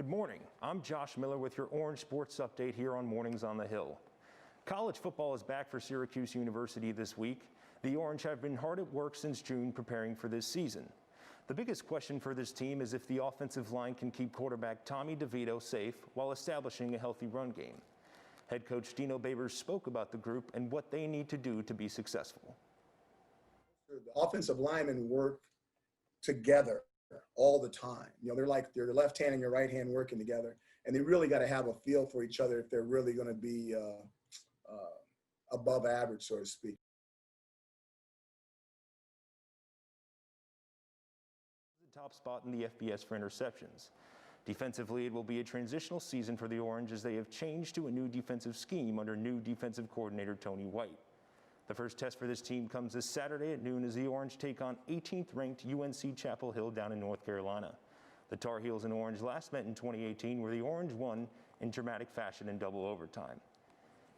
Good morning. I'm Josh Miller with your Orange Sports Update here on Mornings on the Hill. College football is back for Syracuse University this week. The Orange have been hard at work since June preparing for this season. The biggest question for this team is if the offensive line can keep quarterback Tommy DeVito safe while establishing a healthy run game. Head coach Dino Babers spoke about the group and what they need to do to be successful. The offensive linemen work together all the time. You know, they're like your left hand and your right hand working together, and they really got to have a feel for each other if they're really going to be above average, so to speak. The top spot in the FBS for interceptions. Defensively, it will be a transitional season for the Orange as they have changed to a new defensive scheme under new defensive coordinator Tony White. The first test for this team comes this Saturday at noon as the Orange take on 18th ranked UNC Chapel Hill down in North Carolina. The Tar Heels and Orange last met in 2018 where the Orange won in dramatic fashion in double overtime.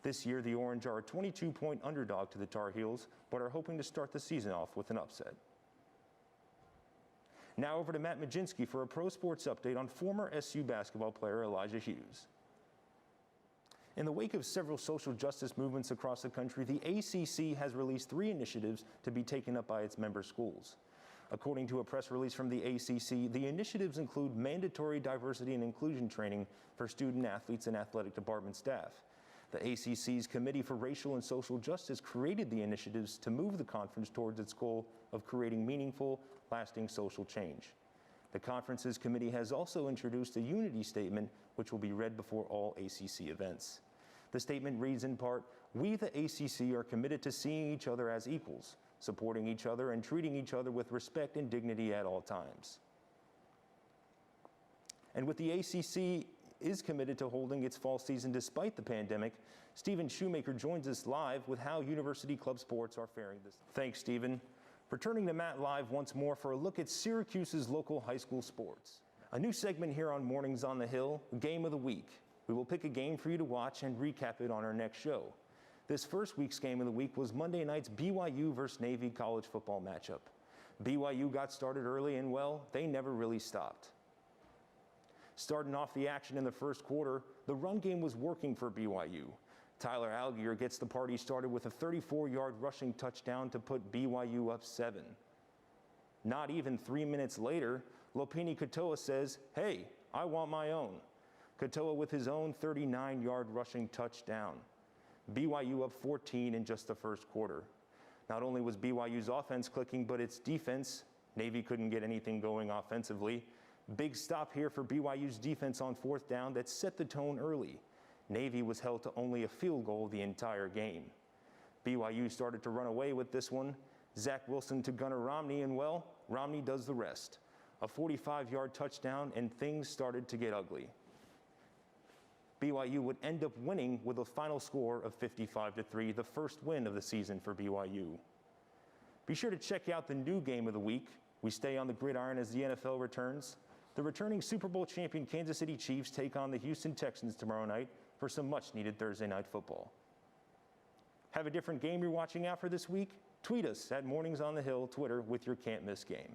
This year, the Orange are a 22-point underdog to the Tar Heels, but are hoping to start the season off with an upset. Now over to Matt Majinski for a pro sports update on former SU basketball player Elijah Hughes. In the wake of several social justice movements across the country, the ACC has released 3 initiatives to be taken up by its member schools. According to a press release from the ACC, the initiatives include mandatory diversity and inclusion training for student athletes and athletic department staff. The ACC's Committee for Racial and Social Justice created the initiatives to move the conference towards its goal of creating meaningful, lasting social change. The conference's committee has also introduced a unity statement which will be read before all ACC events. The statement reads in part, "We, the ACC, are committed to seeing each other as equals, supporting each other and treating each other with respect and dignity at all times." And with the ACC is committed to holding its fall season despite the pandemic, Stephen Shoemaker joins us live with how University Club sports are faring this. Thanks, Stephen. Returning to Matt live once more for a look at Syracuse's local high school sports. A new segment here on Mornings on the Hill, Game of the Week. We will pick a game for you to watch and recap it on our next show. This first week's Game of the Week was Monday night's BYU versus Navy college football matchup. BYU got started early and, well, they never really stopped. Starting off the action in the first quarter, the run game was working for BYU. Tyler Algier gets the party started with a 34-yard rushing touchdown to put BYU up 7. Not even 3 minutes later, Lopini Katoa says, "Hey, I want my own." Katoa with his own 39-yard rushing touchdown. BYU up 14 in just the first quarter. Not only was BYU's offense clicking, but its defense, Navy couldn't get anything going offensively. Big stop here for BYU's defense on 4th down that set the tone early. Navy was held to only a field goal the entire game. BYU started to run away with this one. Zach Wilson to Gunnar Romney, and well, Romney does the rest. A 45-yard touchdown, and things started to get ugly. BYU would end up winning with a final score of 55-3, the first win of the season for BYU. Be sure to check out the new Game of the Week. We stay on the gridiron as the NFL returns. The returning Super Bowl champion Kansas City Chiefs take on the Houston Texans tomorrow night for some much-needed Thursday night football. Have a different game you're watching out for this week? Tweet us at Mornings on the Hill Twitter with your can't-miss game.